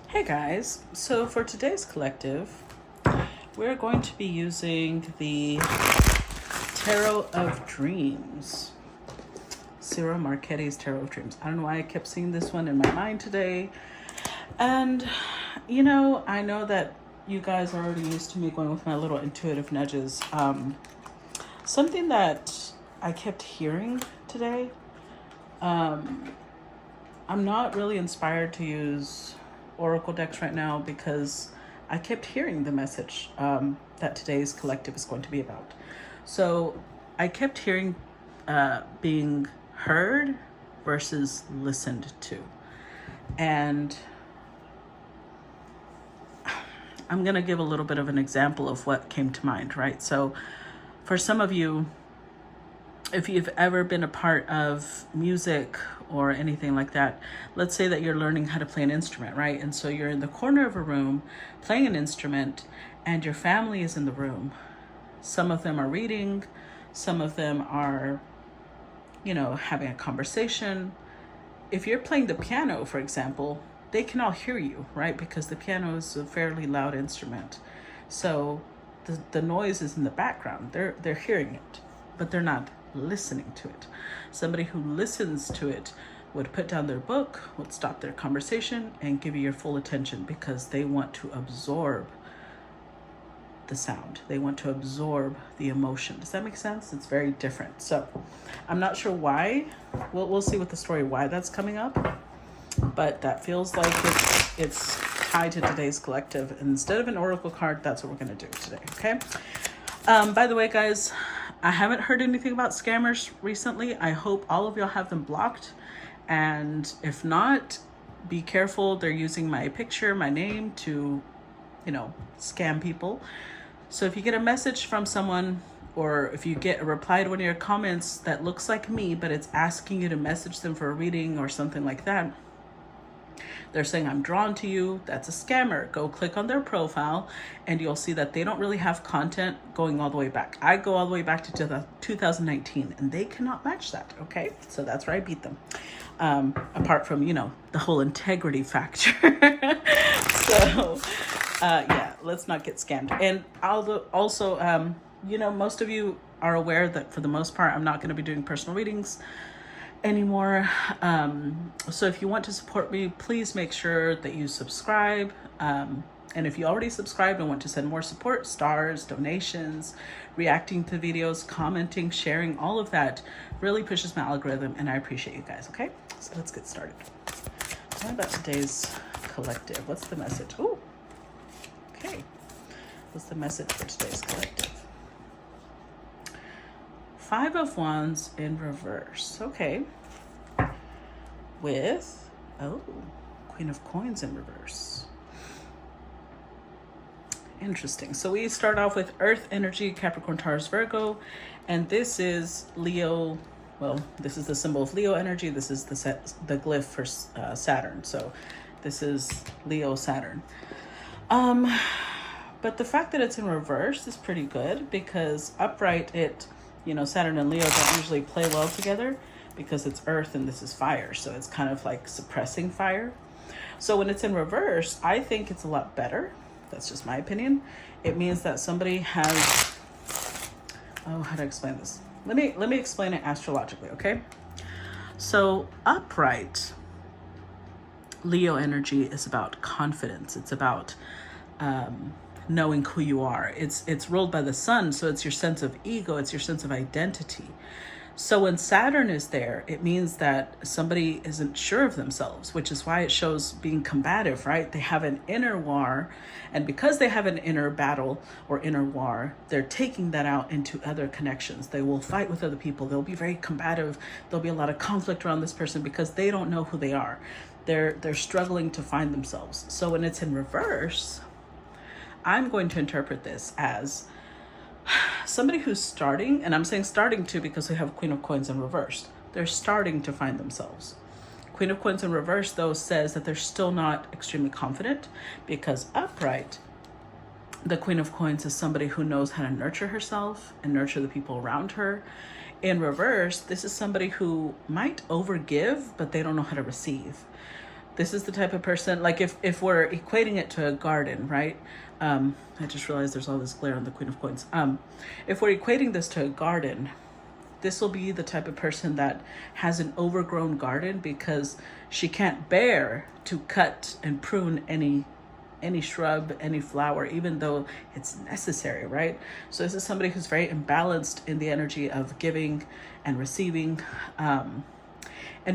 Hey guys, so for today's collective, we're going to be using the Tarot of Dreams. Ciro Marchetti's Tarot of Dreams. I don't know why I kept seeing this one in my mind today. And, I know that you guys are already used to me going with my little intuitive nudges. Something that I kept hearing today, I'm not really inspired to use Oracle decks right now because I kept hearing the message that today's collective is going to be about. So I kept hearing being heard versus listened to. And I'm going to give a little bit of an example of what came to mind, right? So for some of you, if you've ever been a part of music or anything like that, let's say that you're learning how to play an instrument, right? And so you're in the corner of a room playing an instrument and your family is in the room. Some of them are reading, some of them are, having a conversation. If you're playing the piano, for example, they can all hear you, right? Because the piano is a fairly loud instrument. So the noise is in the background. They're hearing it, but they're not listening to it. Somebody who listens to it would put down their book, would stop their conversation and give you your full attention because they want to absorb the sound. They want to absorb the emotion. Does that make sense? It's very different. So I'm not sure why. We'll see with the story why that's coming up, but that feels like it's tied to today's collective. And instead of an oracle card, that's what we're going to do today. Okay. By the way, guys, I haven't heard anything about scammers recently. I hope all of y'all have them blocked. And if not, be careful. They're using my picture, my name to, scam people. So if you get a message from someone, or if you get a reply to one of your comments that looks like me, but it's asking you to message them for a reading or something like that, they're saying, I'm drawn to you. That's a scammer. Go click on their profile and you'll see that they don't really have content going all the way back. I go all the way back to 2019 and they cannot match that. Okay. So that's where I beat them. Apart from, the whole integrity factor. So, let's not get scammed. And also, most of you are aware that for the most part, I'm not going to be doing personal readings anymore. So if you want to support me, please make sure that you subscribe. And if you already subscribed and want to send more support, stars, donations, reacting to videos, commenting, sharing, all of that really pushes my algorithm and I appreciate you guys. Okay, so let's get started. What about today's collective? What's the message? Oh, okay. What's the message for today's collective? 5 of Wands in reverse. Okay. With, Queen of Coins in reverse. Interesting. So we start off with Earth energy, Capricorn, Taurus, Virgo. And this is Leo. Well, this is the symbol of Leo energy. This is the glyph for Saturn. So this is Leo, Saturn. But the fact that it's in reverse is pretty good because upright Saturn and Leo don't usually play well together because it's earth and this is fire. So it's kind of like suppressing fire. So when it's in reverse, I think it's a lot better. That's just my opinion. It means that somebody has, how to explain this? Let me explain it astrologically, okay? So upright Leo energy is about confidence. It's about knowing who you are. It's ruled by the sun, so it's your sense of ego, it's your sense of identity. So when Saturn is there, it means that somebody isn't sure of themselves, which is why it shows being combative, right? They have an inner war, and because they have an inner battle or inner war, they're taking that out into other connections. They will fight with other people. They'll be very combative. There'll be a lot of conflict around this person because they don't know who they are. They're struggling to find themselves. So when it's in reverse, I'm going to interpret this as somebody who's starting, and I'm saying starting to because we have Queen of Coins in reverse. They're starting to find themselves. Queen of Coins in reverse, though, says that they're still not extremely confident because upright, the Queen of Coins is somebody who knows how to nurture herself and nurture the people around her. In reverse, this is somebody who might overgive, but they don't know how to receive. This is the type of person, like if we're equating it to a garden, right? I just realized there's all this glare on the Queen of Coins. If we're equating this to a garden, this will be the type of person that has an overgrown garden because she can't bear to cut and prune any shrub, any flower, even though it's necessary, right? So this is somebody who's very imbalanced in the energy of giving and receiving. And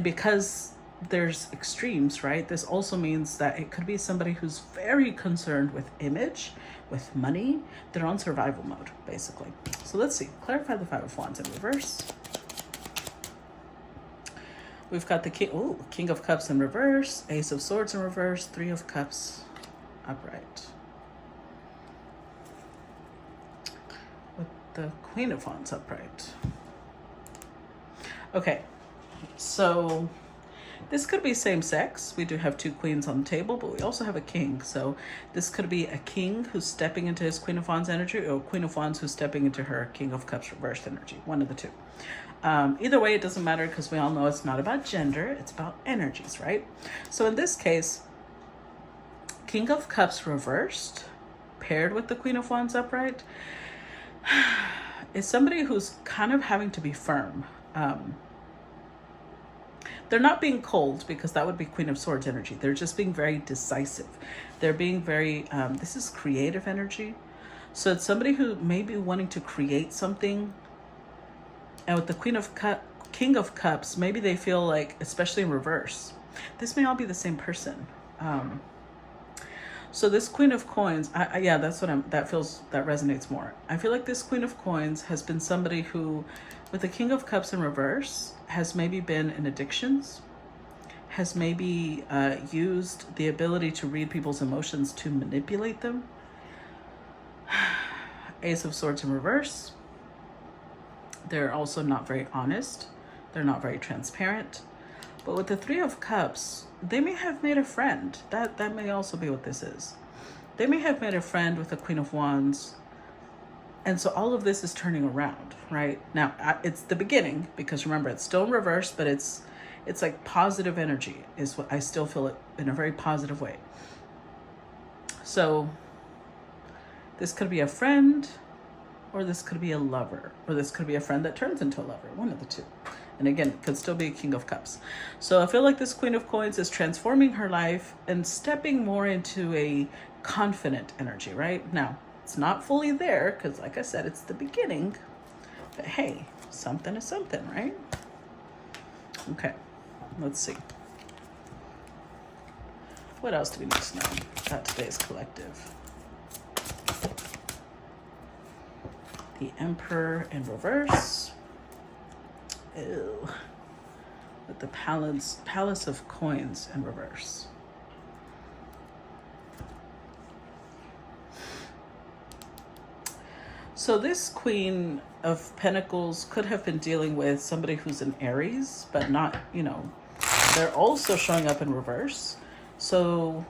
because there's extremes, right? This also means that it could be somebody who's very concerned with image, with money. They're on survival mode, basically. So let's see. Clarify the Five of Wands in reverse. We've got the King of Cups in reverse, Ace of Swords in reverse, Three of Cups upright. With the Queen of Wands upright. Okay, so this could be same sex. We do have two queens on the table, but we also have a king. So this could be a king who's stepping into his Queen of Wands energy, or Queen of Wands who's stepping into her King of Cups reversed energy. One of the two. Either way, it doesn't matter because we all know it's not about gender. It's about energies, right? So in this case, King of Cups reversed, paired with the Queen of Wands upright, is somebody who's kind of having to be firm. They're not being cold because that would be Queen of Swords energy. They're just being very decisive. They're being very, this is creative energy. So it's somebody who may be wanting to create something. And with the King of Cups, maybe they feel like, especially in reverse, this may all be the same person. So this Queen of Coins, yeah, that's what that resonates more. I feel like this Queen of Coins has been somebody who, with the King of Cups in reverse, has maybe been in addictions, has maybe used the ability to read people's emotions to manipulate them. Ace of Swords in reverse. They're also not very honest. They're not very transparent. But with the Three of Cups, they may have made a friend. That may also be what this is. They may have made a friend with the Queen of Wands. And so all of this is turning around, right? Now, it's the beginning, because remember, it's still in reverse, but it's like positive energy is what I still feel it in a very positive way. So this could be a friend, or this could be a lover, or this could be a friend that turns into a lover, one of the two. And again, it could still be a King of Cups. So I feel like this Queen of Coins is transforming her life and stepping more into a confident energy, right? Now, it's not fully there because, like I said, it's the beginning. But hey, something is something, right? Okay, let's see. What else do we need to know about today's collective? The Emperor in reverse. Ew. With the Palace of Coins in reverse. So this Queen of Pentacles could have been dealing with somebody who's an Aries, but not, they're also showing up in reverse. So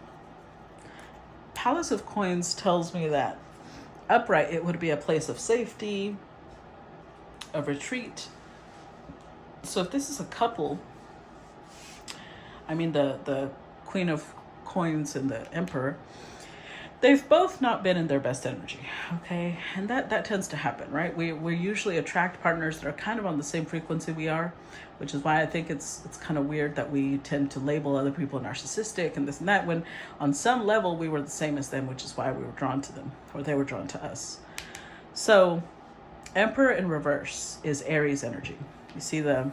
Palace of Coins tells me that upright, it would be a place of safety, a retreat. So if this is a couple, I mean the Queen of Coins and the Emperor, they've both not been in their best energy, okay? And that tends to happen, right? We usually attract partners that are kind of on the same frequency we are, which is why I think it's kind of weird that we tend to label other people narcissistic and this and that, when on some level we were the same as them, which is why we were drawn to them, or they were drawn to us. So Emperor in reverse is Aries energy. You see if I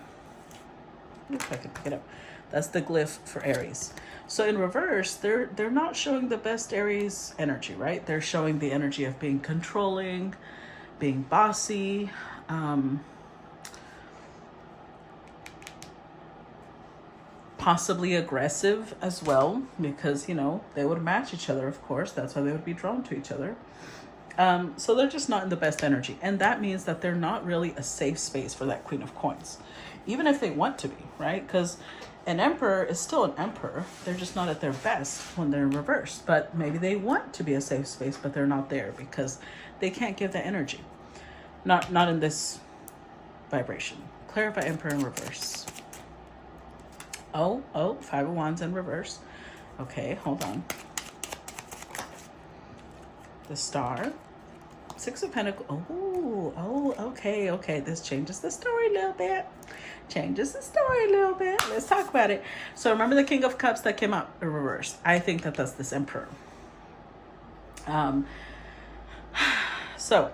can pick it up. That's the glyph for Aries. So in reverse, they're not showing the best Aries energy, right? They're showing the energy of being controlling, being bossy, possibly aggressive as well, because, they would match each other, of course. That's why they would be drawn to each other. So they're just not in the best energy. And that means that they're not really a safe space for that Queen of Coins, even if they want to be, right? Because an Emperor is still an Emperor. They're just not at their best when they're in reverse. But maybe they want to be a safe space, but they're not there because they can't give that energy. Not in this vibration. Clarify Emperor in reverse. Five of Wands in reverse. Okay, hold on. The Star. Six of Pentacles. Oh, okay. This changes the story a little bit. Let's talk about it. So remember the King of Cups that came out in reverse. I think that that's this Emperor. So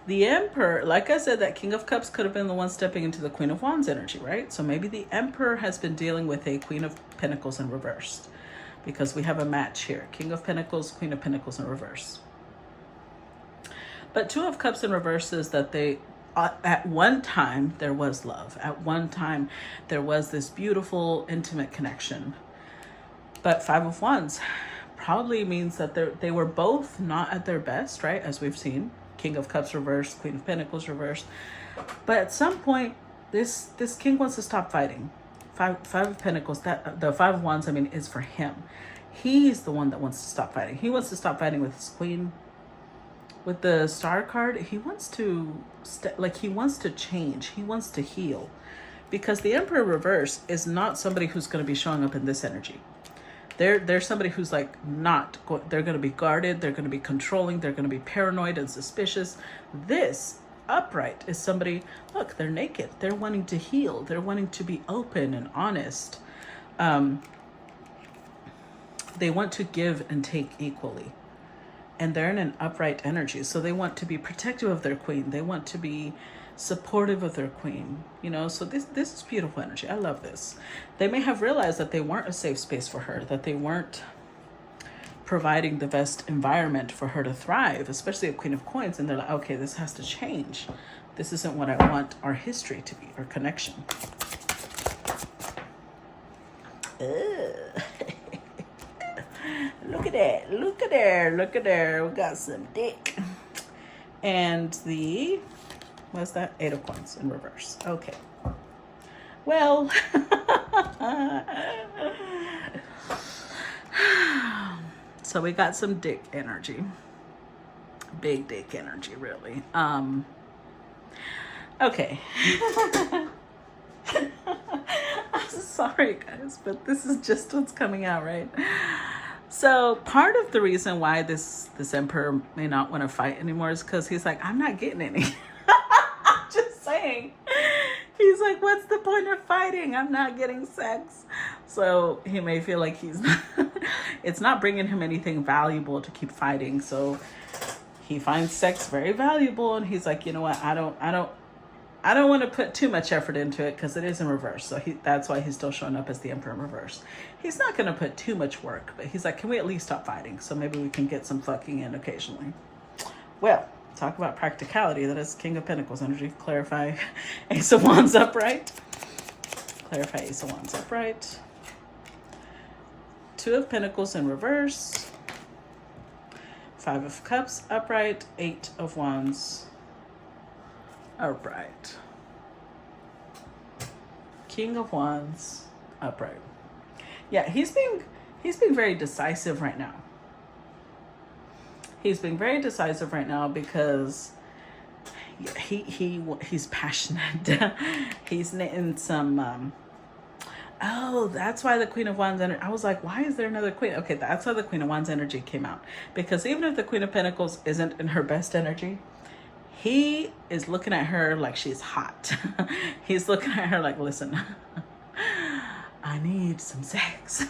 the Emperor, like I said, that King of Cups could have been the one stepping into the Queen of Wands energy, right? So maybe the Emperor has been dealing with a Queen of Pentacles in reverse, because we have a match here. King of Pentacles, Queen of Pentacles in reverse. But Two of Cups in reverse is that they, at one time, there was love. At one time, there was this beautiful, intimate connection. But Five of Wands probably means that they were both not at their best, right? As we've seen. King of Cups reversed, Queen of Pentacles reversed. But at some point, this king wants to stop fighting. Five of Pentacles, that the Five of Wands, I mean, is for him. He's the one that wants to stop fighting. He wants to stop fighting with his queen. With the Star card, he wants to he wants to change. He wants to heal, because the Emperor reverse is not somebody who's going to be showing up in this energy. They're somebody who's like they're going to be guarded. They're going to be controlling. They're going to be paranoid and suspicious. This upright is somebody, look, they're naked. They're wanting to heal. They're wanting to be open and honest. They want to give and take equally. And they're in an upright energy. So they want to be protective of their queen. They want to be supportive of their queen. You know, so this is beautiful energy. I love this. They may have realized that they weren't a safe space for her, that they weren't providing the best environment for her to thrive, especially a Queen of Coins. And they're like, okay, this has to change. This isn't what I want our history to be, our connection. Look at that. Look at there. We got some dick. And the, what's that? Eight of Coins in reverse. Okay. Well, so we got some dick energy. Big dick energy, really. Okay. I'm sorry, guys, but this is just what's coming out, right? So part of the reason why this Emperor may not want to fight anymore is because he's like, I'm not getting any. I'm just saying. He's like, what's the point of fighting? I'm not getting sex. So he may feel like it's not bringing him anything valuable to keep fighting. So he finds sex very valuable, and he's like, you know what? I don't want to put too much effort into it because it is in reverse. So that's why he's still showing up as the Emperor in reverse. He's not going to put too much work, but he's like, can we at least stop fighting? So maybe we can get some fucking in occasionally. Well, talk about practicality. That is King of Pentacles energy. Clarify Ace of Wands upright. Clarify Ace of Wands upright. Two of Pentacles in reverse. Five of Cups upright. Eight of Wands upright. King of Wands upright. Yeah, he's being very decisive right now. He's being very decisive right now because he's passionate. He's knitting some oh, that's why the Queen of Wands energy. I was like, why is there another queen? Okay, that's why the Queen of Wands energy came out. Because even if the Queen of Pentacles isn't in her best energy, he is looking at her like she's hot. He's looking at her like, listen, I need some sex.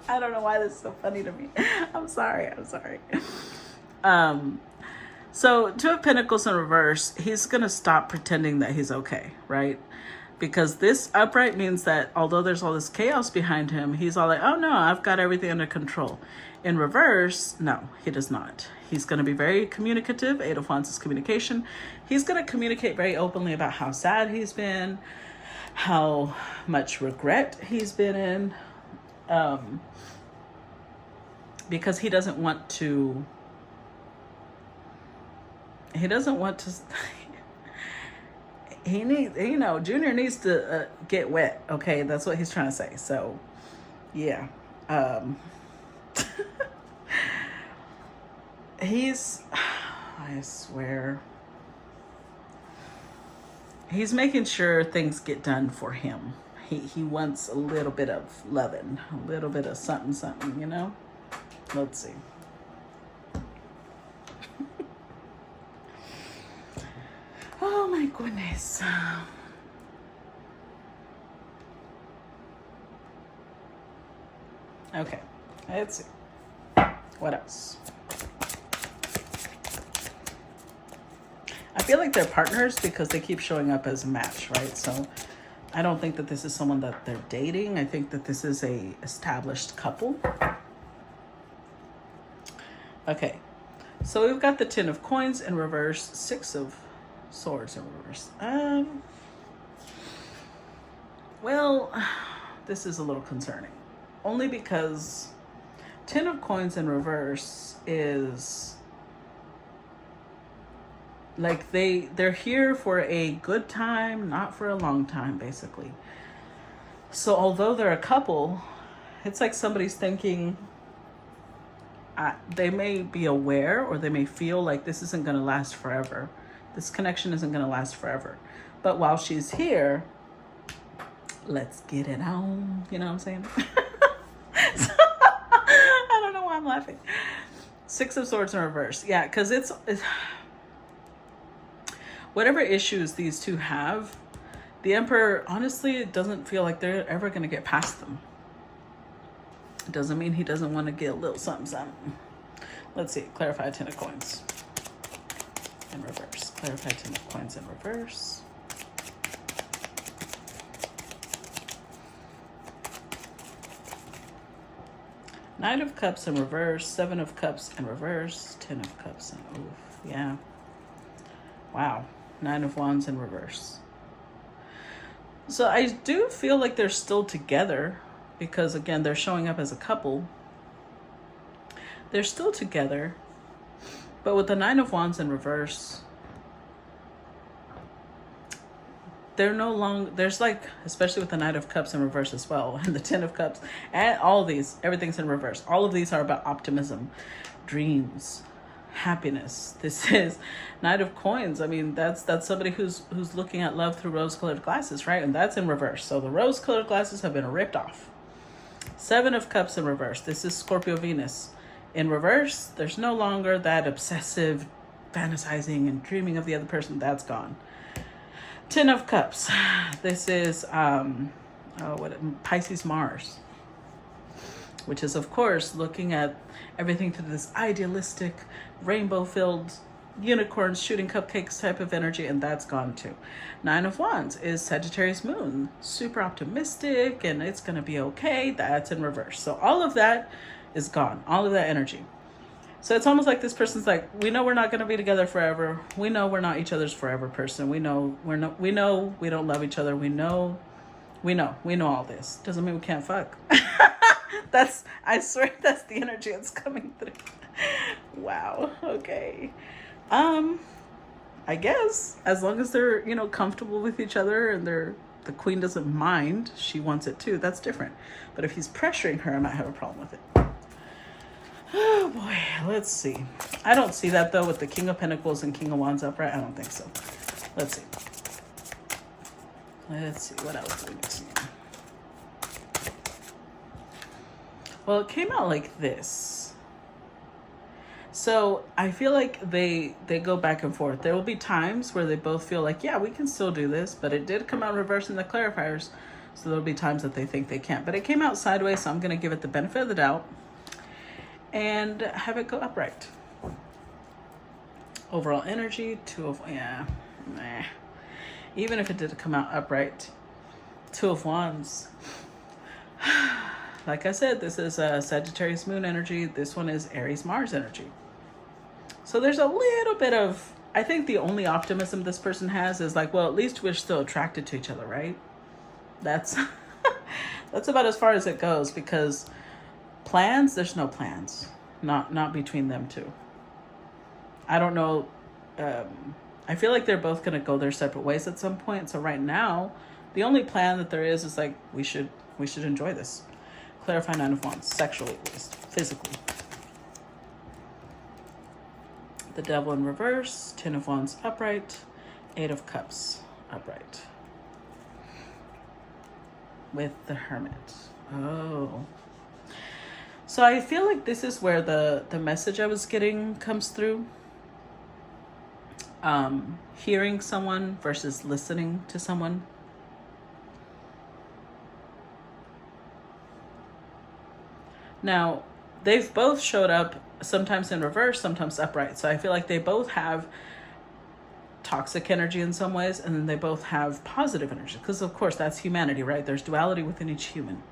I don't know why this is so funny to me. I'm sorry. So Two of Pentacles in reverse, he's going to stop pretending that he's okay, right? Because this upright means that although there's all this chaos behind him, he's all like, oh no, I've got everything under control. In reverse, no, he does not. He's going to be very communicative. Eight of Wands is communication. He's going to communicate very openly about how sad he's been, how much regret he's been in, because he doesn't want to he needs, Junior needs to get wet. Okay, that's what he's trying to say. So yeah, I swear, he's making sure things get done for him. he wants a little bit of loving, a little bit of something, something, you know? Let's see. Oh my goodness. Okay, let's see. What else? I feel like they're partners because they keep showing up as a match, right? So I don't think that this is someone that they're dating. I think that this is a established couple. Okay, so we've got the Ten of Coins in reverse, Six of Swords in reverse. Well, this is a little concerning. Only because Ten of Coins in reverse is like they're here for a good time, not for a long time, basically. So although they're a couple, it's like somebody's thinking, they may be aware or they may feel like this isn't going to last forever. This connection isn't going to last forever. But while she's here, let's get it on. You know what I'm saying? So, I don't know why I'm laughing. Six of Swords in reverse. Yeah, because it's whatever issues these two have, the Emperor, honestly, it doesn't feel like they're ever going to get past them. It doesn't mean he doesn't want to get a little something, something. Let's see. Clarify Ten of Coins in reverse. Clarify Ten of Coins in reverse. Knight of Cups in reverse. Seven of Cups in reverse. Ten of Cups in, oof, yeah. Wow. Nine of Wands in reverse. So I do feel like they're still together because, again, they're showing up as a couple. They're still together. But with the Nine of Wands in reverse, they're no longer, there's like, especially with the Knight of Cups in reverse as well, and the Ten of Cups, and all of these, everything's in reverse. All of these are about optimism, dreams, happiness. This is Knight of Coins. I mean, that's somebody who's looking at love through rose-colored glasses, right? And that's in reverse. So the rose-colored glasses have been ripped off. Seven of Cups in reverse. This is Scorpio Venus. In reverse, there's no longer that obsessive fantasizing and dreaming of the other person. That's gone. Ten of Cups. This is Pisces Mars, which is, of course, looking at everything through this idealistic, rainbow-filled, unicorns shooting cupcakes type of energy, and that's gone too. Nine of Wands is Sagittarius moon, super optimistic, and it's going to be okay. That's in reverse. So all of that is gone, all of that energy. So it's almost like this person's like, we know we're not going to be together forever. We know we're not each other's forever person. We know we don't love each other. We know all this. Doesn't mean we can't fuck. I swear that's the energy that's coming through. Wow. Okay. I guess as long as they're, comfortable with each other and the queen doesn't mind, she wants it too. That's different. But if he's pressuring her, I might have a problem with it. Oh boy, let's see. I don't see that though with the King of Pentacles and King of Wands upright. I don't think so. Let's see. Let's see what else do we see. Well, it came out like this. So I feel like they go back and forth. There will be times where they both feel like, yeah, we can still do this, but it did come out reverse in the clarifiers. So there'll be times that they think they can't, but it came out sideways. So I'm going to give it the benefit of the doubt and have it go upright. Overall energy, even if it did come out upright, Two of Wands. Like I said, this is a Sagittarius moon energy. This one is Aries Mars energy. So there's a little bit of, I think the only optimism this person has is like, well, at least we're still attracted to each other, right? That's that's about as far as it goes, because plans, there's no plans. Not between them two. I don't know. I feel like they're both going to go their separate ways at some point. So right now, the only plan that there is like, we should enjoy this. Clarify Nine of Wands, sexually at least, physically. The Devil in reverse, Ten of Wands upright, Eight of Cups upright. with the Hermit. Oh. So I feel like this is where the message I was getting comes through. Hearing someone versus listening to someone. Now, they've both showed up sometimes in reverse, sometimes upright. So I feel like they both have toxic energy in some ways, and then they both have positive energy. Because, of course, that's humanity, right? There's duality within each human.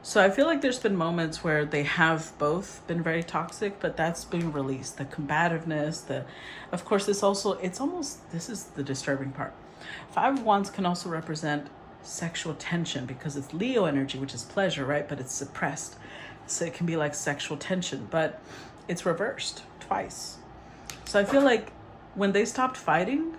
So I feel like there's been moments where they have both been very toxic, but that's being released. The combativeness, of course, this is the disturbing part. Five of Wands can also represent sexual tension because it's Leo energy, which is pleasure, right? But it's suppressed. So it can be like sexual tension, but it's reversed twice. So I feel like when they stopped fighting,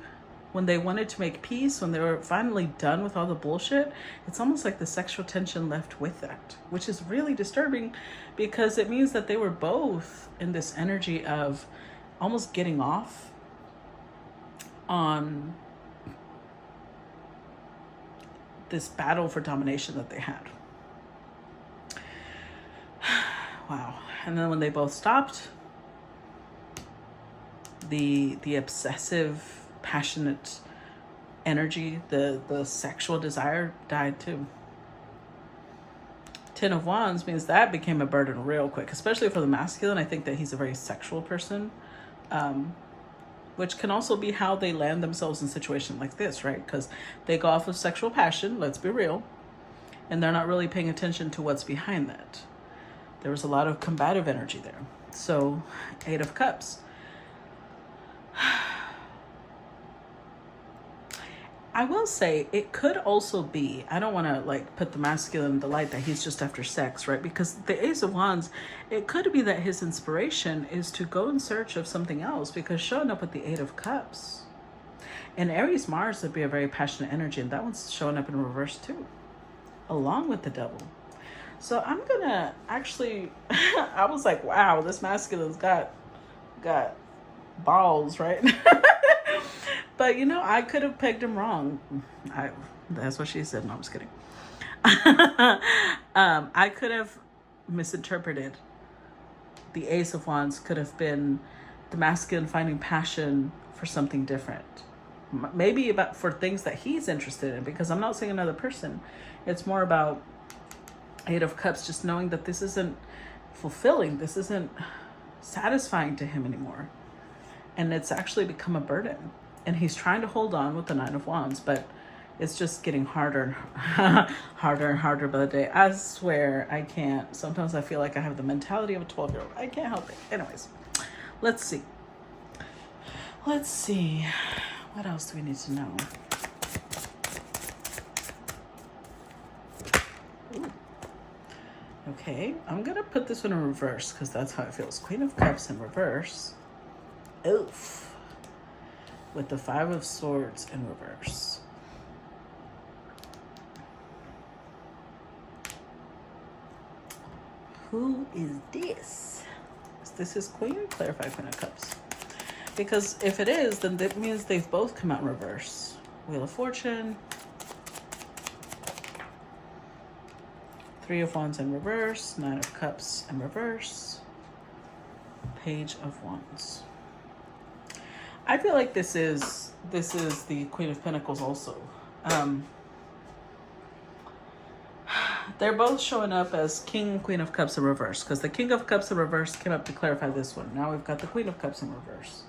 when they wanted to make peace, when they were finally done with all the bullshit, it's almost like the sexual tension left with that, which is really disturbing because it means that they were both in this energy of almost getting off on this battle for domination that they had. Wow. And then when they both stopped, the obsessive, passionate energy, the sexual desire died too. Ten of Wands means that became a burden real quick, especially for the masculine. I think that he's a very sexual person, which can also be how they land themselves in a situation like this, right? Because they go off of sexual passion, let's be real, and they're not really paying attention to what's behind that. There was a lot of combative energy there. So, Eight of Cups. I will say it could also be, I don't want to like put the masculine in the light that he's just after sex, right? Because the Ace of Wands, it could be that his inspiration is to go in search of something else, because showing up with the Eight of Cups. And Aries Mars would be a very passionate energy, and that one's showing up in reverse too, along with the Devil. So I'm going to actually, I was like, wow, this masculine's got balls, right? But, you know, I could have pegged him wrong. That's what she said. No, I'm just kidding. I could have misinterpreted. The Ace of Wands could have been the masculine finding passion for something different. Maybe for things that he's interested in, because I'm not saying another person. It's more about Eight of Cups, just knowing that this isn't fulfilling. This isn't satisfying to him anymore. And it's actually become a burden. And he's trying to hold on with the Nine of Wands, but it's just getting harder and harder by the day. I swear I can't. Sometimes I feel like I have the mentality of a 12-year-old. I can't help it. Anyways, let's see. What else do we need to know? Ooh. Okay, I'm going to put this one in reverse because that's how it feels. Queen of Cups in reverse. Oof. With the Five of Swords in reverse. Who is this? Is this his queen? Clarify Queen of Cups. Because if it is, then that means they've both come out in reverse. Wheel of Fortune. Three of Wands in reverse. Nine of Cups in reverse. Page of Wands. I feel like this is the Queen of Pentacles also. They're both showing up as King and Queen of Cups in reverse, because the King of Cups in reverse came up to clarify this one. Now we've got the Queen of Cups in reverse.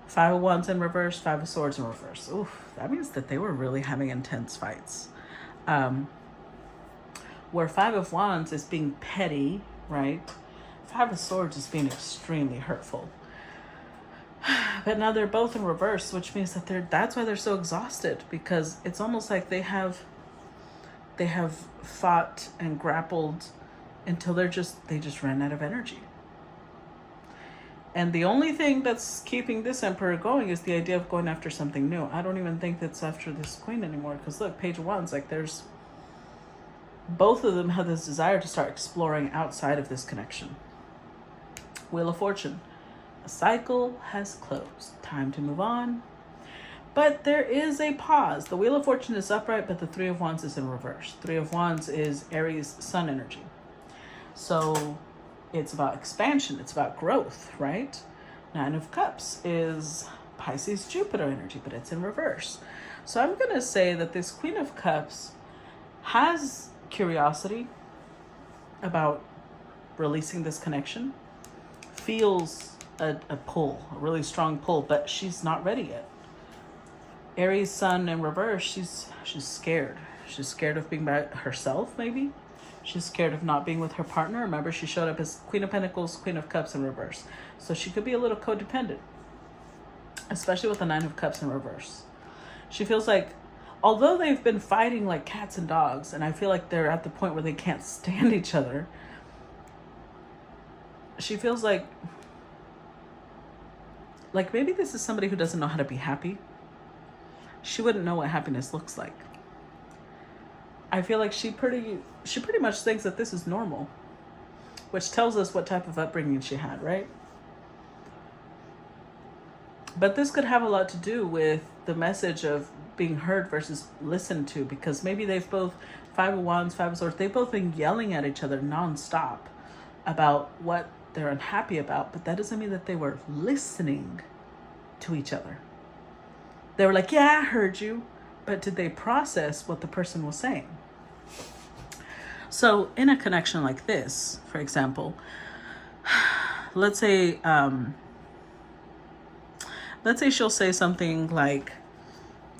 Five of Wands in reverse, Five of Swords in reverse. Oof, that means that they were really having intense fights. Where Five of Wands is being petty, right? Five of Swords is being extremely hurtful. But now they're both in reverse, which means that that's why they're so exhausted, because it's almost like they have fought and grappled until they just ran out of energy. And the only thing that's keeping this Emperor going is the idea of going after something new. I don't even think that's after this Queen anymore, because look, Page of Wands, like both of them have this desire to start exploring outside of this connection. Wheel of Fortune. A cycle has closed. Time to move on. But there is a pause. The Wheel of Fortune is upright, but the Three of Wands is in reverse. Three of Wands is Aries sun energy. So it's about expansion. It's about growth, right? Nine of Cups is Pisces Jupiter energy, but it's in reverse. So I'm going to say that this Queen of Cups has curiosity about releasing this connection, feels a pull, a really strong pull, but she's not ready yet. Aries sun in reverse, she's scared. She's scared of being by herself, maybe. She's scared of not being with her partner. Remember, she showed up as Queen of Pentacles, Queen of Cups in reverse. So she could be a little codependent, especially with the Nine of Cups in reverse. She feels like, although they've been fighting like cats and dogs, and I feel like they're at the point where they can't stand each other, she feels like maybe this is somebody who doesn't know how to be happy. She wouldn't know what happiness looks like. I feel like she pretty much thinks that this is normal, which tells us what type of upbringing she had, right? But this could have a lot to do with the message of being heard versus listened to, because maybe they've both, Five of Wands, Five of Swords, they've both been yelling at each other nonstop about what they're unhappy about, but that doesn't mean that they were listening to each other. They were like, yeah, I heard you, but did they process what the person was saying? So in a connection like this, for example, let's say she'll say something like,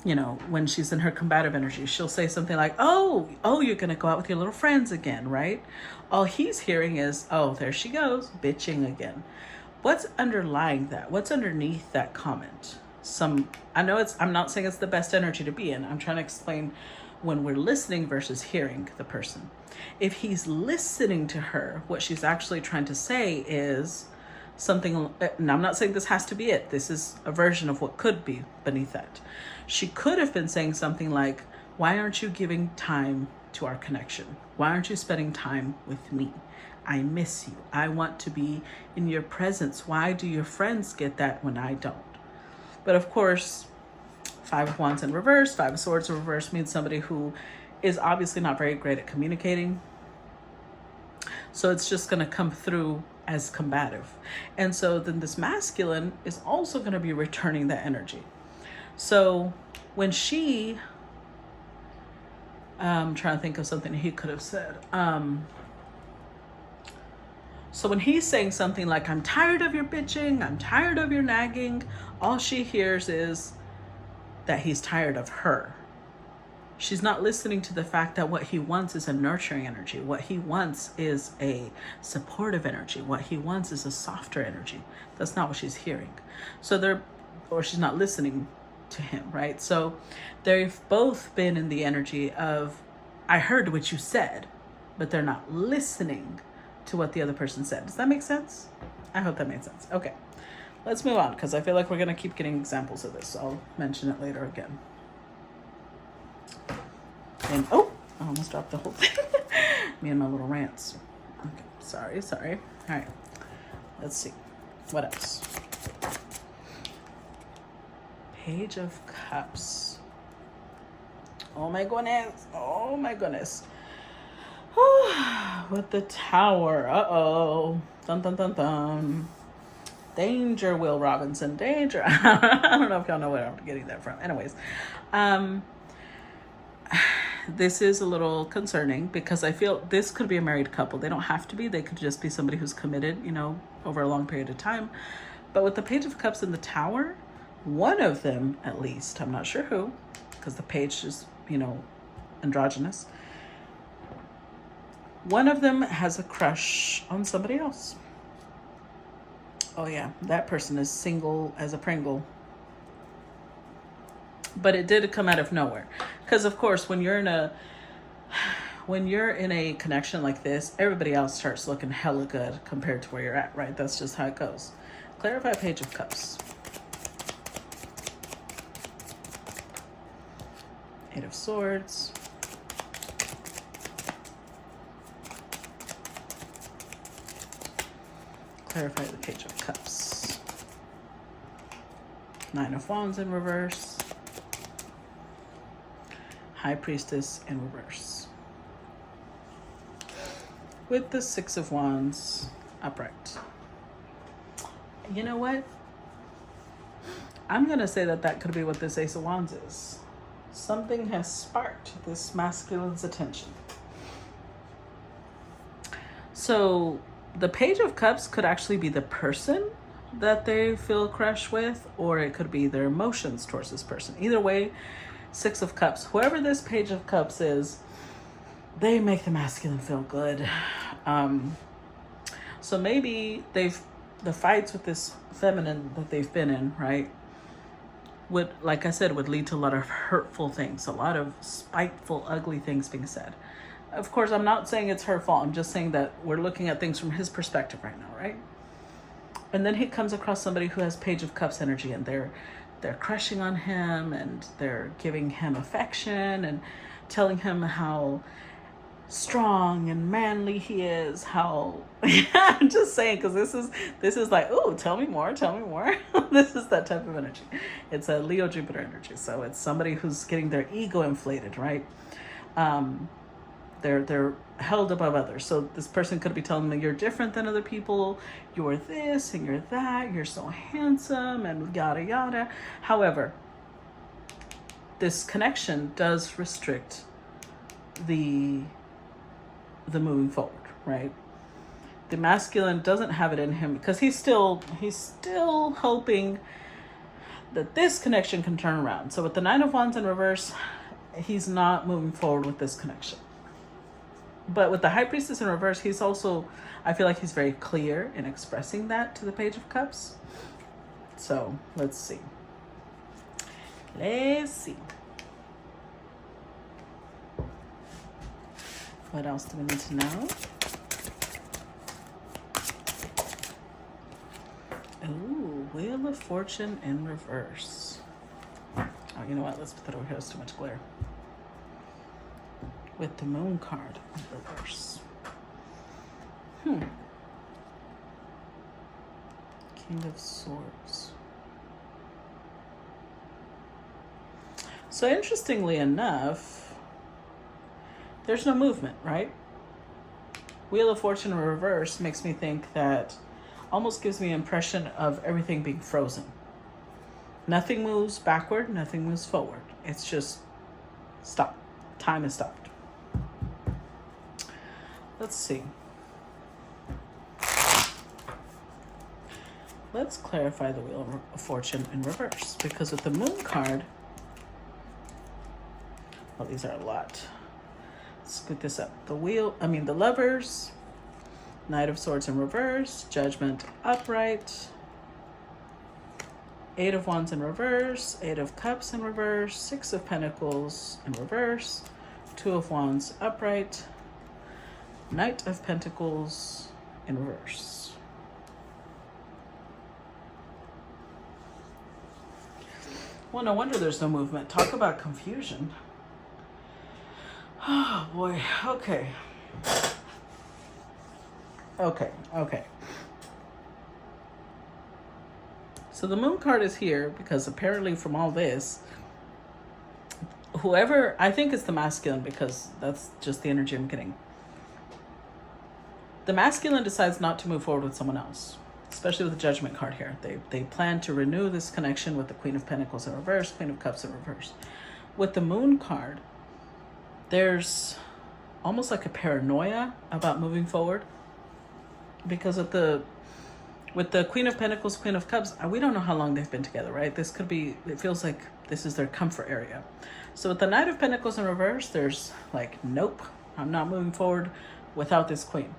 you know, when she's in her combative energy, she'll say something like, oh, you're going to go out with your little friends again, right? All he's hearing is, oh, there she goes, bitching again. What's underlying that? What's underneath that comment? I'm not saying it's the best energy to be in. I'm trying to explain when we're listening versus hearing the person. If he's listening to her, what she's actually trying to say is something, and I'm not saying this has to be it. This is a version of what could be beneath that. She could have been saying something like, why aren't you giving time to our connection? Why aren't you spending time with me? I miss you. I want to be in your presence. Why do your friends get that when I don't? But of course, Five of Wands in reverse, Five of Swords in reverse means somebody who is obviously not very great at communicating. So it's just going to come through as combative. And so then this masculine is also going to be returning that energy. So when I'm trying to think of something he could have said. So when he's saying something like, I'm tired of your bitching, I'm tired of your nagging, all she hears is that he's tired of her. She's not listening to the fact that what he wants is a nurturing energy. What he wants is a supportive energy. What he wants is a softer energy. That's not what she's hearing. Or she's not listening to him, right? So they've both been in the energy of, I heard what you said, but they're not listening to what the other person said. Does that make sense? I hope that made sense. Okay, let's move on, because I feel like we're going to keep getting examples of this. So I'll mention it later again. And I almost dropped the whole thing. Me and my little rants. Okay, sorry. All right, let's see. What else? Page of Cups. Oh my goodness. With the Tower. Dun dun dun dun. Danger, Will Robinson. Danger. I don't know if y'all know where I'm getting that from. Anyways, this is a little concerning because I feel this could be a married couple. They don't have to be. They could just be somebody who's committed, over a long period of time. But with the Page of Cups in the Tower, one of them, at least, I'm not sure who, because the page is, androgynous. One of them has a crush on somebody else. Oh yeah, that person is single as a Pringle. But it did come out of nowhere. Because of course, when you're in a connection like this, everybody else starts looking hella good compared to where you're at, right? That's just how it goes. Clarify Page of Cups. Eight of Swords. Clarify the Page of Cups. Nine of Wands in reverse. High Priestess in reverse. With the Six of Wands upright. You know what? I'm going to say that could be what this Ace of Wands is. Something has sparked this masculine's attention. So the Page of Cups could actually be the person that they feel a crush with, or it could be their emotions towards this person. Either way, Six of Cups. Whoever this Page of Cups is, they make the masculine feel good. So maybe the fights with this feminine that they've been in, right, would, like I said, would lead to a lot of hurtful things, a lot of spiteful, ugly things being said. Of course, I'm not saying it's her fault. I'm just saying that we're looking at things from his perspective right now, right? And then he comes across somebody who has Page of Cups energy, and they're crushing on him, and they're giving him affection and telling him how strong and manly he is. How I'm just saying, because this is like, oh, tell me more. This is that type of energy. It's a Leo Jupiter energy, so it's somebody who's getting their ego inflated, right? They're held above others. So this person could be telling them, you're different than other people, you're this and you're that, you're so handsome, and yada yada. However, this connection does restrict the moving forward, right? The masculine doesn't have it in him, because he's still hoping that this connection can turn around. So with the Nine of Wands in reverse, he's not moving forward with this connection. But with the High Priestess in reverse, he's also, I feel like he's very clear in expressing that to the Page of Cups. So let's see. What else do we need to know? Ooh, Wheel of Fortune in reverse. Oh, you know what? Let's put that over here. It's too much glare. With the Moon card in reverse. King of Swords. So interestingly enough, there's no movement, right? Wheel of Fortune in reverse makes me think that, almost gives me an impression of everything being frozen. Nothing moves backward, nothing moves forward. It's just stop. Time is stopped. Let's see. Let's clarify the Wheel of Fortune in reverse, because with the Moon card, well, these are a lot. Let's scoot this up. The Lovers, Knight of Swords in reverse, Judgment upright, Eight of Wands in reverse, Eight of Cups in reverse, Six of Pentacles in reverse, Two of Wands upright, Knight of Pentacles in reverse. Well, no wonder there's no movement. Talk about confusion. Oh, boy. Okay. So the Moon card is here because apparently from all this, whoever, I think it's the masculine, because that's just the energy I'm getting. The masculine decides not to move forward with someone else, especially with the Judgment card here. They plan to renew this connection with the Queen of Pentacles in reverse, Queen of Cups in reverse. With the Moon card, there's almost like a paranoia about moving forward, because with the Queen of Pentacles, Queen of Cups, we don't know how long they've been together, right? This could be, it feels like this is their comfort area. So with the Knight of Pentacles in reverse, there's like, nope, I'm not moving forward without this queen.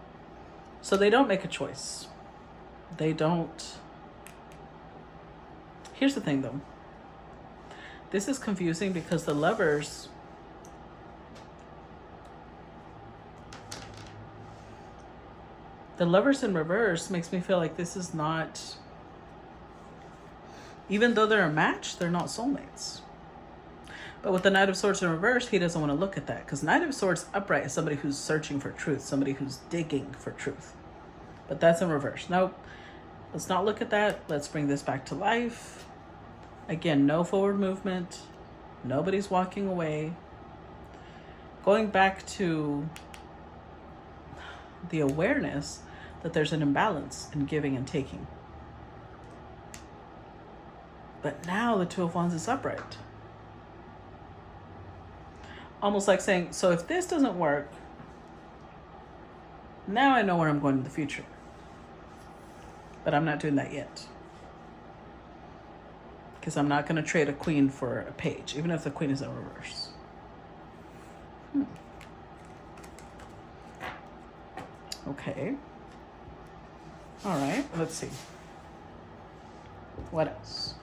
So they don't make a choice. They don't. Here's the thing though. This is confusing because the Lovers, in reverse makes me feel like this is not, even though they're a match, they're not soulmates. But with the Knight of Swords in reverse, he doesn't want to look at that, because Knight of Swords upright is somebody who's searching for truth, somebody who's digging for truth. But that's in reverse. Nope. Let's not look at that. Let's bring this back to life. Again, no forward movement. Nobody's walking away. going back to the awareness that there's an imbalance in giving and taking. But now the Two of Wands is upright. Almost like saying, so if this doesn't work, now I know where I'm going in the future. But I'm not doing that yet. Because I'm not going to trade a queen for a page, even if the queen is in reverse. Okay. All right, let's see. What else?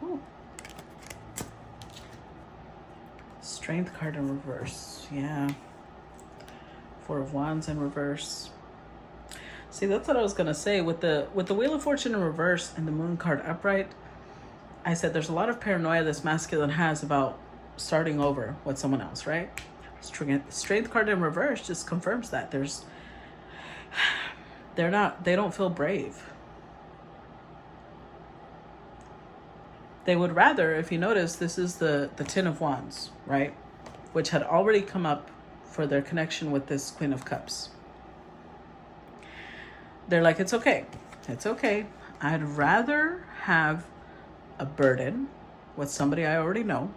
Ooh. Strength card in reverse. Yeah. Four of Wands in reverse. See, that's what I was gonna say with the Wheel of Fortune in reverse and the Moon card upright. I said there's a lot of paranoia this masculine has about starting over with someone else, right? Strength card in reverse just confirms that they don't feel brave. They would rather, if you notice, this is the Ten of Wands, right? Which had already come up for their connection with this Queen of Cups. They're like, it's okay. It's okay. I'd rather have a burden with somebody I already know.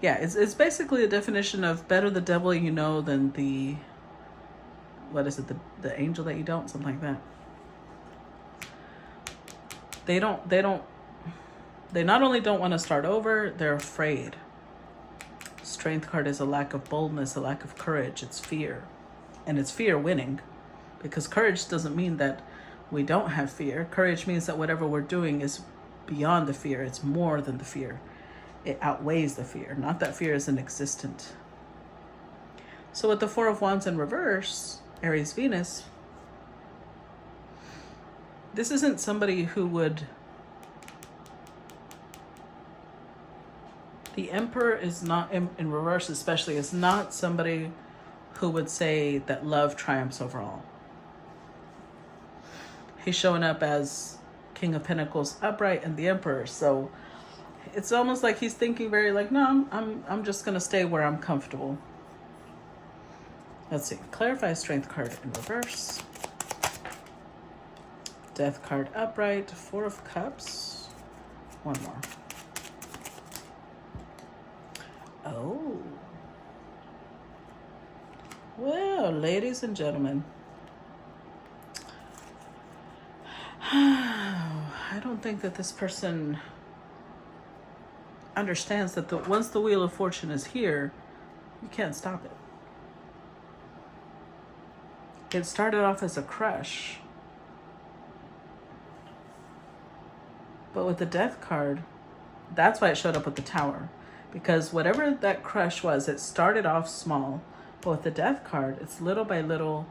Yeah, it's basically a definition of better the devil you know than the, what is it, the angel that you don't, something like that. They not only don't want to start over, they're afraid. Strength card is a lack of boldness, a lack of courage. It's fear. And it's fear winning. Because courage doesn't mean that we don't have fear. Courage means that whatever we're doing is beyond the fear. It's more than the fear. It outweighs the fear. Not that fear isn't existent. So with the Four of Wands in reverse, Aries Venus, this isn't somebody who would... The Emperor is not, in reverse especially, is not somebody who would say that love triumphs over all. He's showing up as King of Pentacles upright and the Emperor. So it's almost like he's thinking very like, no, I'm just going to stay where I'm comfortable. Let's see. Clarify Strength card in reverse. Death card upright. Four of Cups. One more. Oh. Well, ladies and gentlemen. I don't think that this person understands that once the Wheel of Fortune is here, you can't stop it. It started off as a crush. But with the Death card, that's why it showed up with the Tower. Because whatever that crush was, it started off small. But with the Death card, it's little by little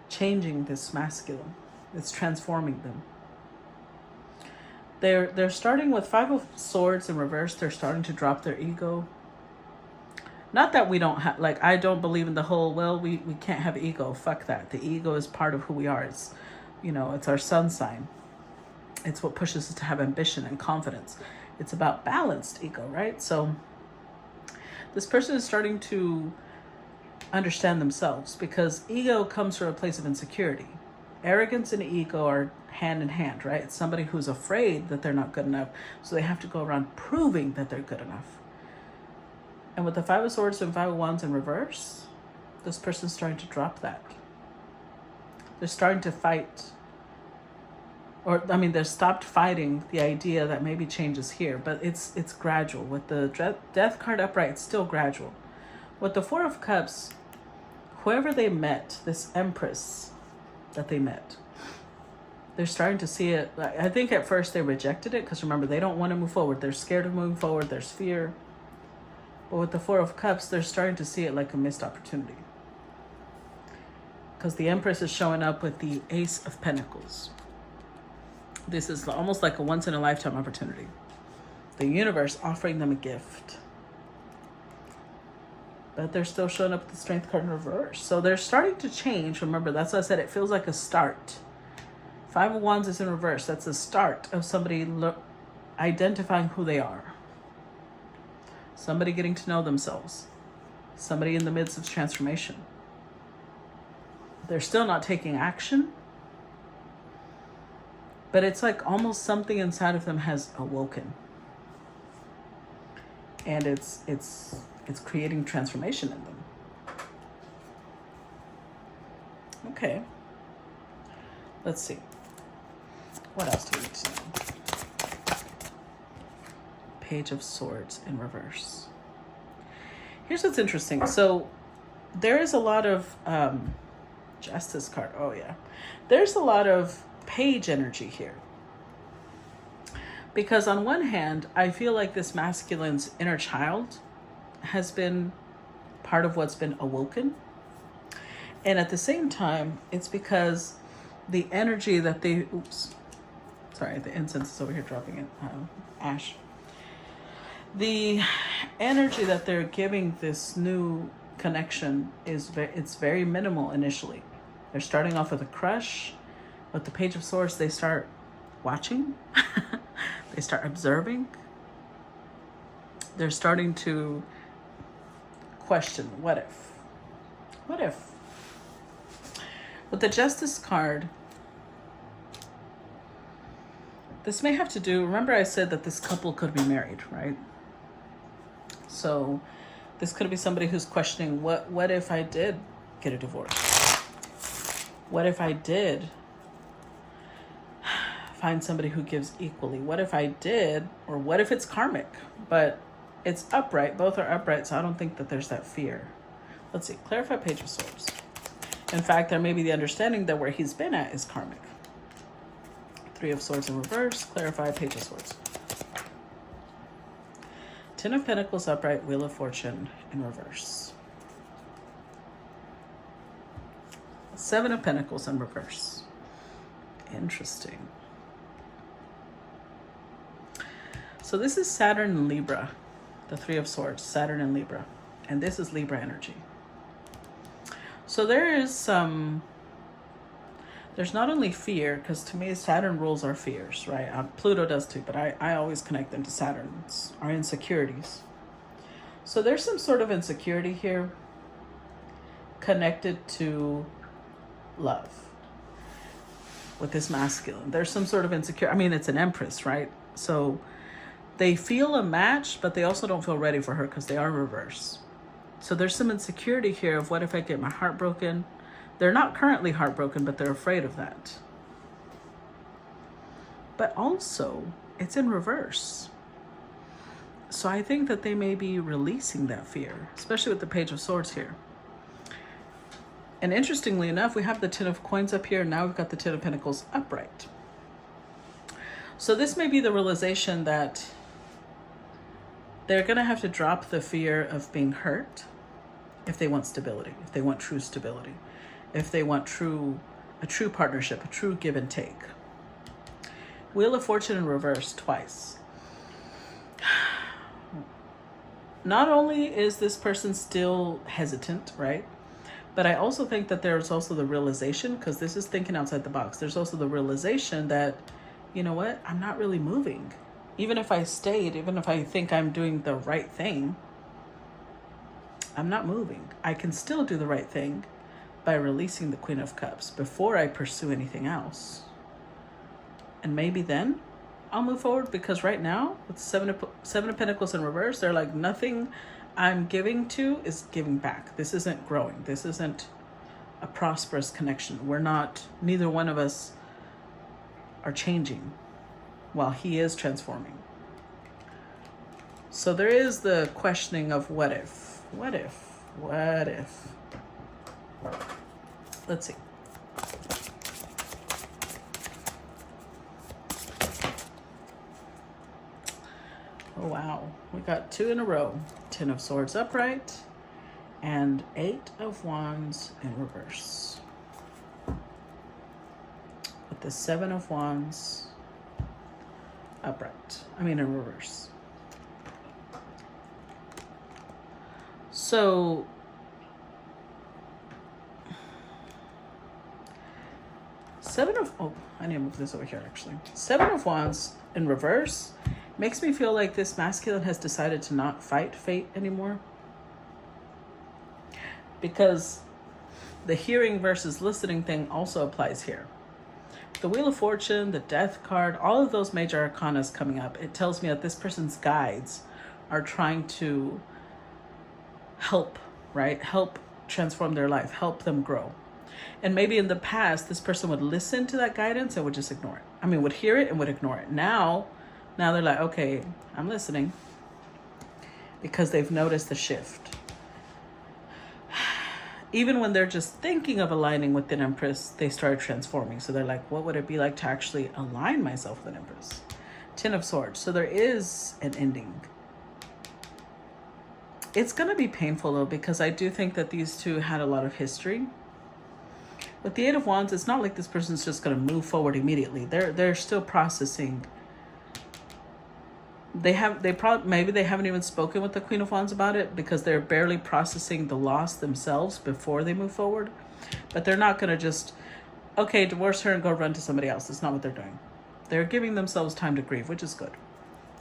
changing this masculine. It's transforming them. They're starting with Five of Swords in reverse. They're starting to drop their ego. Not that we don't have, like, I don't believe in the whole, well, we can't have ego. Fuck that. The ego is part of who we are. It's, it's our sun sign. It's what pushes us to have ambition and confidence. It's about balanced ego, right? So this person is starting to understand themselves because ego comes from a place of insecurity. Arrogance and ego are hand in hand, right? It's somebody who's afraid that they're not good enough. So they have to go around proving that they're good enough. And with the Five of Swords and Five of Wands in reverse, this person's starting to drop that. They're starting to fight. They're stopped fighting the idea that maybe change is here. But it's gradual. With the Death card upright, it's still gradual. With the Four of Cups, whoever they met, this Empress that they met, they're starting to see it. I think at first they rejected it because remember, they don't want to move forward. They're scared of moving forward. There's fear. But with the Four of Cups, they're starting to see it like a missed opportunity. Because the Empress is showing up with the Ace of Pentacles. This is almost like a once-in-a-lifetime opportunity. The universe offering them a gift. but they're still showing up with the Strength card in reverse. So they're starting to change. Remember, that's what I said. It feels like a start. Five of Wands is in reverse. That's a start of somebody identifying who they are. Somebody getting to know themselves. Somebody in the midst of transformation. They're still not taking action, but it's like almost something inside of them has awoken. And it's creating transformation in them. Okay. Let's see. What else do we need to know? Page of Swords in reverse. Here's what's interesting. So there is a lot of Justice card. Oh yeah. There's a lot of page energy here. Because on one hand, I feel like this masculine's inner child has been part of what's been awoken. And at the same time, it's because the energy that they, sorry, the incense is over here dropping in ash. The energy that they're giving this new connection it's very minimal initially. They're starting off with a crush. With the Page of Swords, they start watching. They start observing. They're starting to question, what if? What if? With the Justice card, this may have to do, remember I said that this couple could be married, right? So this could be somebody who's questioning, what if I did get a divorce? What if I did find somebody who gives equally? What if I did, or what if it's karmic? But it's upright, both are upright, so I don't think that there's that fear. Let's see, clarify Page of Swords. In fact, there may be the understanding that where he's been at is karmic. Three of Swords in reverse, clarify Page of Swords. Ten of Pentacles upright, Wheel of Fortune in reverse. Seven of Pentacles in reverse. Interesting. So this is Saturn and Libra, the Three of Swords, Saturn and Libra. And this is Libra energy. So there is there's not only fear, because to me Saturn rules our fears, right? Pluto does too, but I always connect them to Saturn, our insecurities. So there's some sort of insecurity here connected to love with this masculine. There's some sort of insecurity. I mean, it's an Empress, right? So they feel a match, but they also don't feel ready for her because they are reverse. So there's some insecurity here of what if I get my heart broken? They're not currently heartbroken, but they're afraid of that. But also, it's in reverse. So I think that they may be releasing that fear, especially with the Page of Swords here. And interestingly enough, we have the Ten of Coins up here, and now we've got the Ten of Pentacles upright. So this may be the realization that they're going to have to drop the fear of being hurt if they want stability, if they want true stability, if they want a true partnership, a true give and take. Wheel of Fortune in reverse twice. Not only is this person still hesitant, right? But I also think that there's also the realization, because this is thinking outside the box, there's also the realization that, you know what, I'm not really moving. Even if I stayed, even if I think I'm doing the right thing, I'm not moving. I can still do the right thing by releasing the Queen of Cups before I pursue anything else. And maybe then I'll move forward, because right now with Seven of Pentacles in reverse, they're like, nothing I'm giving to is giving back. This isn't growing. This isn't a prosperous connection. We're not, neither one of us are changing while he is transforming. So there is the questioning of what if, what if, what if. Let's see. Oh, wow. We got two in a row. Ten of Swords upright and Eight of Wands in reverse. With the Seven of Wands upright. I mean in reverse. So I need to move this over here actually. 7 of Wands in reverse makes me feel like this masculine has decided to not fight fate anymore. Because the hearing versus listening thing also applies here. The Wheel of Fortune, the Death card, all of those major arcanas coming up, it tells me that this person's guides are trying to help, right? Help transform their life, help them grow. And maybe in the past, this person would listen to that guidance and would just ignore it. I mean, would hear it and would ignore it. Now they're like, okay, I'm listening, because they've noticed the shift. Even when they're just thinking of aligning with an Empress, they start transforming. So they're like, what would it be like to actually align myself with an Empress? 10 of Swords. So there is an ending. It's going to be painful though, because I do think that these two had a lot of history. With the 8 of Wands, it's not like this person's just going to move forward immediately. They're still processing. Maybe they haven't even spoken with the Queen of Wands about it, because they're barely processing the loss themselves before they move forward. But they're not going to just, okay, divorce her and go run to somebody else. That's not what they're doing. They're giving themselves time to grieve, which is good.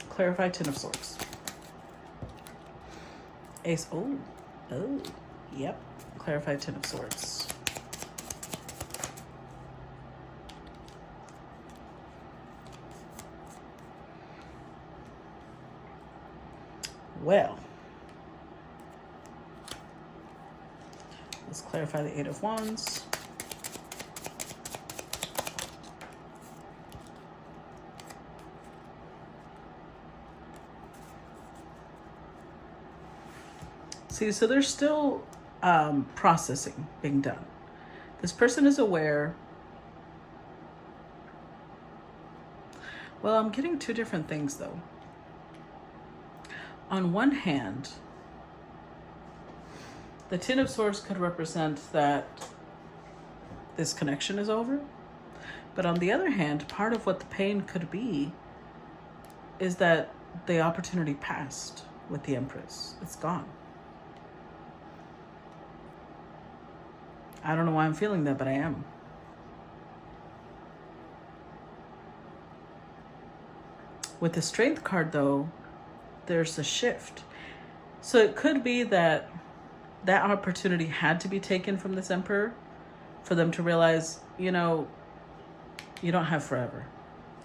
Clarify 10 of Swords. Ace, yep. Clarify 10 of Swords. Well, let's clarify the 8 of Wands. See, so there's still processing being done. This person is aware. Well, I'm getting two different things though. On one hand, the 10 of Swords could represent that this connection is over. But on the other hand, part of what the pain could be is that the opportunity passed with the Empress. It's gone. I don't know why I'm feeling that, but I am. With the Strength card though, there's a shift. So it could be that that opportunity had to be taken from this Emperor for them to realize, you know, you don't have forever.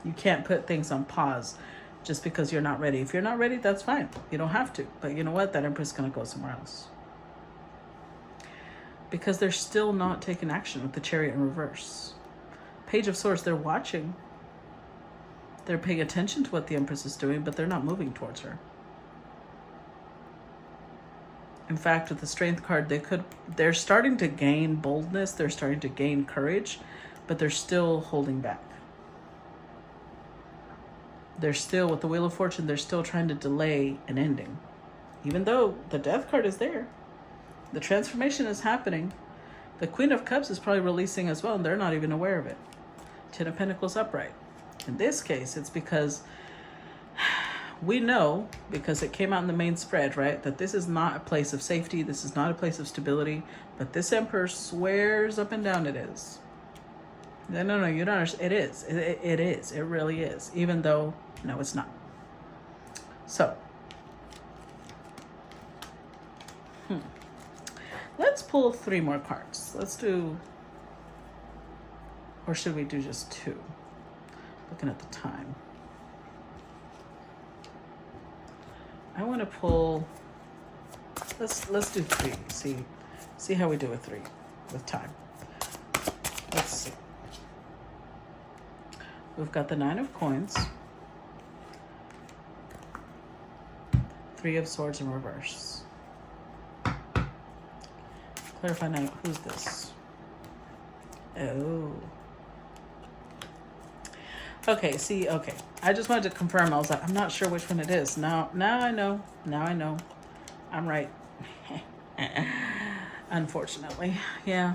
You can't put things on pause just because you're not ready. If you're not ready, that's fine. You don't have to. But you know what? That Emperor's going to go somewhere else. Because they're still not taking action with the Chariot in reverse. Page of Swords, they're watching. They're paying attention to what the Empress is doing, but they're not moving towards her. In fact, with the Strength card, they're starting to gain boldness, they're starting to gain courage, but they're still holding back. They're still, with the Wheel of Fortune, they're still trying to delay an ending. Even though the Death card is there. The transformation is happening. The Queen of Cups is probably releasing as well, and they're not even aware of it. 10 of Pentacles upright. In this case, it's because we know, because it came out in the main spread, right, that this is not a place of safety. This is not a place of stability. But this Emperor swears up and down it is. No, you don't understand. It is. It is. It really is. Even though, no, it's not. So, let's pull 3 more cards. Let's do, or should we do just 2? Looking at the time. I want to pull, let's do 3. See how we do with 3 with time. Let's see. We've got the 9 of Coins, 3 of Swords in reverse. Clarify now, who's this? Oh. Okay, see, okay. I just wanted to confirm. I was like, I'm not sure which one it is. Now I know. Now I know. I'm right. Unfortunately. Yeah.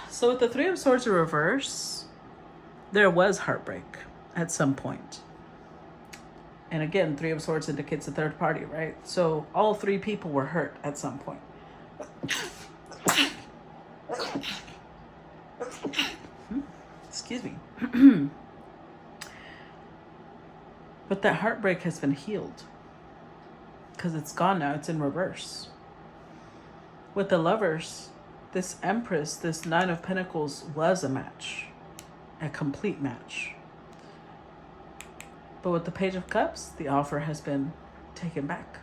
So with the 3 of Swords in reverse, there was heartbreak at some point. And again, Three of Swords indicates a third party, right? So all three people were hurt at some point. Excuse me. But that heartbreak has been healed. Because it's gone now. It's in reverse. With the Lovers, this Empress, this Nine of Pentacles was a match. A complete match. But with the Page of Cups, the offer has been taken back.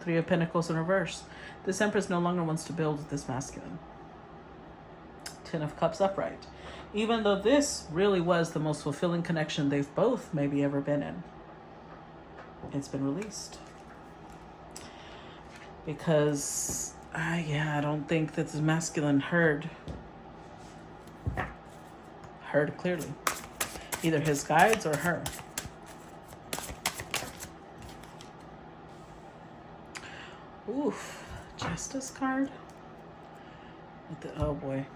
Three of Pentacles in reverse. This Empress no longer wants to build with this masculine. Ten of Cups upright. Even though this really was the most fulfilling connection they've both maybe ever been in, it's been released. Because, I don't think that the masculine heard clearly. Either his guides or her. Oof. Justice card. With the, oh boy.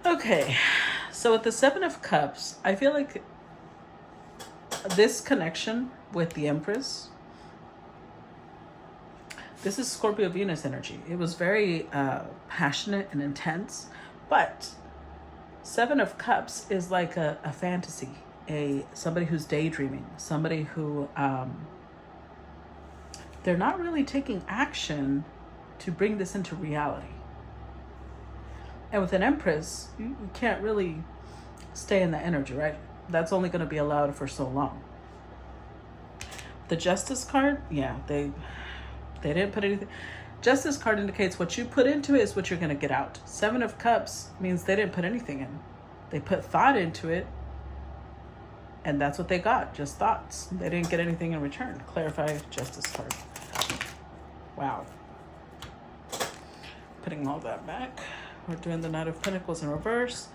Okay. So with the Seven of Cups, I feel like this connection with the Empress, this is Scorpio Venus energy. It was very passionate and intense, but Seven of Cups is like a fantasy, somebody who's daydreaming, somebody who they're not really taking action to bring this into reality. And with an Empress, you can't really stay in the energy, right? That's only going to be allowed for so long. The Justice card, yeah, they didn't put anything. Justice card indicates what you put into it is what you're going to get out. Seven of Cups means they didn't put anything in. They put thought into it, and that's what they got, just thoughts. They didn't get anything in return. Clarify Justice card. Wow. Putting all that back. We're doing the Knight of Pentacles in reverse.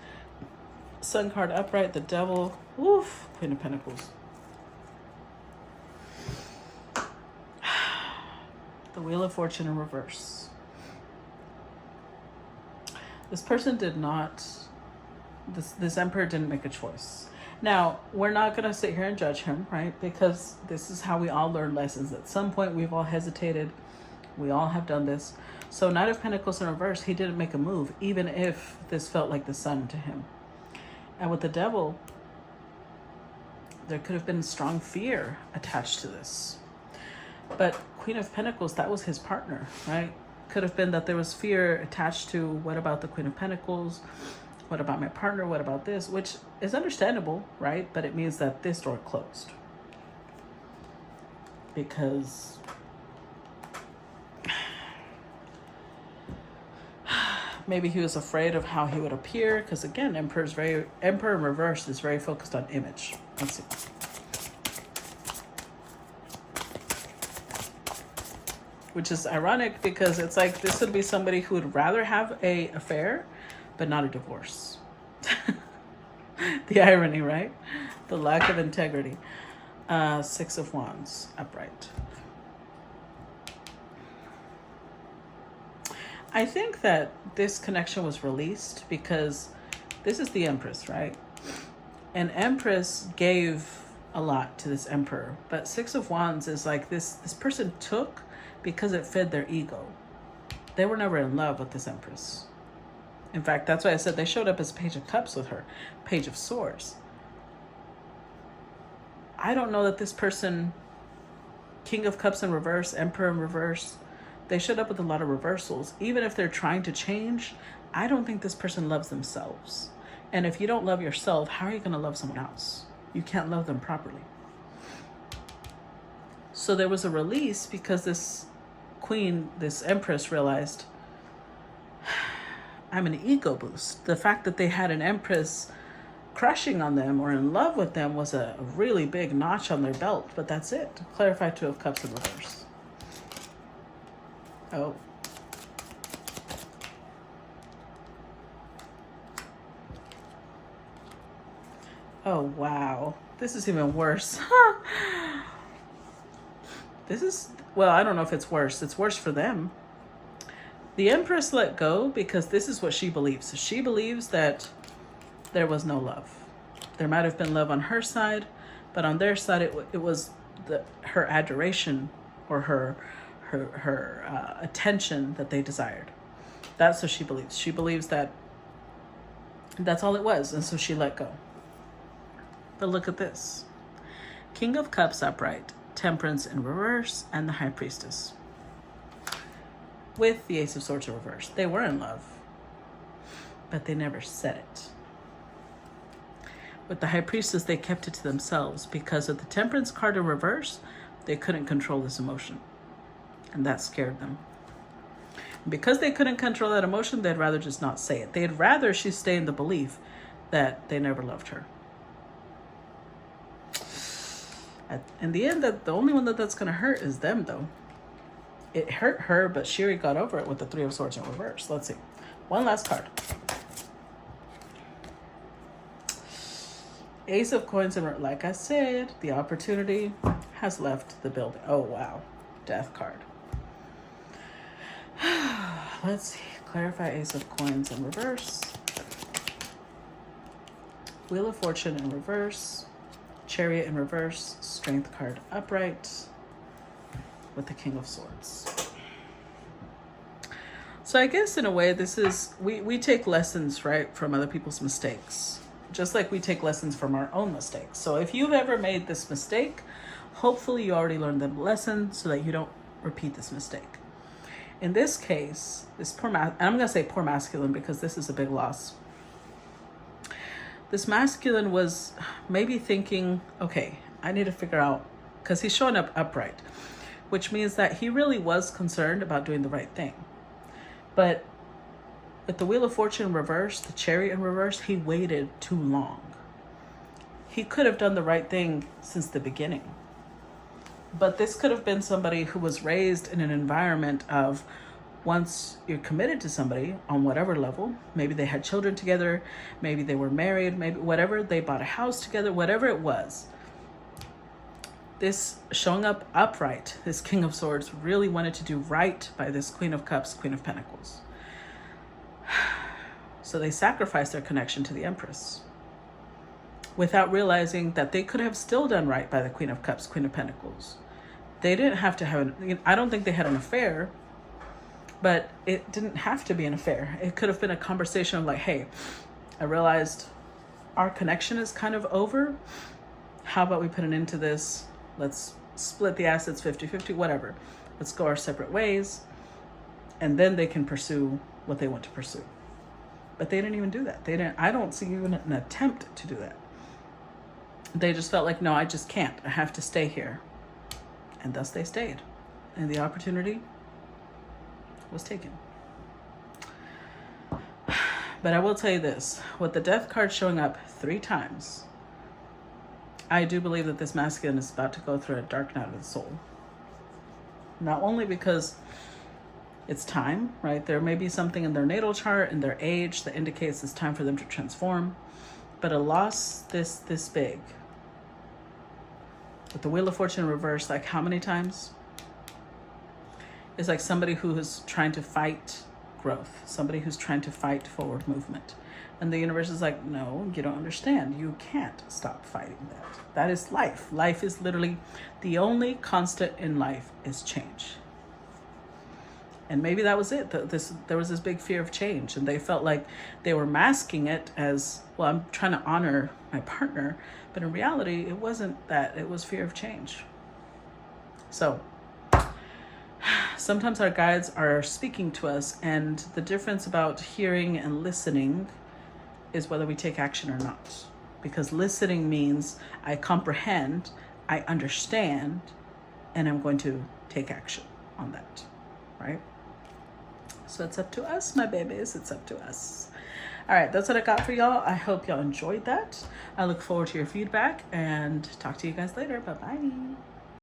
Sun card upright, the Devil. Oof, Queen of Pentacles. The Wheel of Fortune in reverse. This person did not, this Emperor didn't make a choice. Now, we're not going to sit here and judge him, right? Because this is how we all learn lessons. At some point, we've all hesitated. We all have done this. So Knight of Pentacles in reverse, he didn't make a move, even if this felt like the sun to him. And with the Devil, there could have been strong fear attached to this. But Queen of Pentacles, that was his partner, right? Could have been that there was fear attached to, what about the Queen of Pentacles? What about my partner? What about this? Which is understandable, right? But it means that this door closed. Because maybe he was afraid of how he would appear. Because again, Emperor in reverse is very focused on image. Let's see. Which is ironic because it's like this would be somebody who would rather have an affair, but not a divorce. The irony, right? The lack of integrity. Six of Wands, upright. I think that this connection was released because this is the Empress, right? And Empress gave a lot to this Emperor. But Six of Wands is like this person took because it fed their ego. They were never in love with this Empress. In fact, that's why I said they showed up as Page of Cups with her, Page of Swords. I don't know that this person, King of Cups in reverse, Emperor in reverse, they showed up with a lot of reversals. Even if they're trying to change, I don't think this person loves themselves. And if you don't love yourself, how are you going to love someone else? You can't love them properly. So there was a release because this queen, this Empress realized, I'm an ego boost. The fact that they had an Empress crushing on them or in love with them was a really big notch on their belt, but that's it. Clarify Two of Cups in reverse. Oh. Oh, wow. This is even worse. This is, well, I don't know if it's worse. It's worse for them. The Empress let go because this is what she believes. She believes that there was no love. There might have been love on her side, but on their side, it was her adoration or her attention that they desired. That's what she believes. She believes that that's all it was, and so she let go. But look at this. King of Cups upright, Temperance in reverse, and the High Priestess. With the Ace of Swords in reverse. They were in love, but they never said it. With the High Priestess, they kept it to themselves because of the Temperance card in reverse. They couldn't control this emotion, and that scared them. Because they couldn't control that emotion, they'd rather just not say it. They'd rather she stay in the belief that they never loved her. In the end, the only one that's going to hurt is them, though. It hurt her, but she already got over it with the Three of Swords in reverse. Let's see. One last card. Ace of Coins, and like I said, the opportunity has left the building. Oh, wow. Death card. Let's see. Clarify Ace of Coins in reverse. Wheel of Fortune in reverse. Chariot in reverse. Strength card upright. With the King of Swords. So I guess in a way, this is, we take lessons, right, from other people's mistakes. Just like we take lessons from our own mistakes. So if you've ever made this mistake, hopefully you already learned the lesson so that you don't repeat this mistake. In this case, this and I'm going to say poor masculine because this is a big loss. This masculine was maybe thinking, okay, I need to figure out, because he's showing up upright, which means that he really was concerned about doing the right thing. But with the Wheel of Fortune in reverse, the Chariot in reverse, he waited too long. He could have done the right thing since the beginning. But this could have been somebody who was raised in an environment of, once you're committed to somebody on whatever level, maybe they had children together, maybe they were married, maybe whatever, they bought a house together, whatever it was. This showing up upright, this King of Swords really wanted to do right by this Queen of Cups, Queen of Pentacles. So they sacrificed their connection to the Empress without realizing that they could have still done right by the Queen of Cups, Queen of Pentacles. They didn't have to have, I don't think they had an affair, but it didn't have to be an affair. It could have been a conversation of like, hey, I realized our connection is kind of over. How about we put an end to this? Let's split the assets 50-50, whatever. Let's go our separate ways. And then they can pursue what they want to pursue. But they didn't even do that. I don't see even an attempt to do that. They just felt like, no, I just can't. I have to stay here. And thus they stayed. And the opportunity was taken. But I will tell you this, with the Death card showing up 3 times, I do believe that this masculine is about to go through a dark night of the soul. Not only because it's time, right? There may be something in their natal chart and their age that indicates it's time for them to transform, but a loss this big, with the Wheel of Fortune in reverse, like how many times? It's like somebody who is trying to fight growth, somebody who's trying to fight forward movement. And the universe is like, no, you don't understand. You can't stop fighting that. That is life. Life is literally, the only constant in life is change. And maybe that was it. There was this big fear of change, and they felt like they were masking it as, well, I'm trying to honor my partner. But in reality, it wasn't that. It was fear of change. So sometimes our guides are speaking to us, and the difference about hearing and listening is whether we take action or not. Because listening means I comprehend, I understand, and I'm going to take action on that, right? So it's up to us, my babies. It's up to us. All right, that's what I got for y'all. I hope y'all enjoyed that. I look forward to your feedback and talk to you guys later. Bye-bye.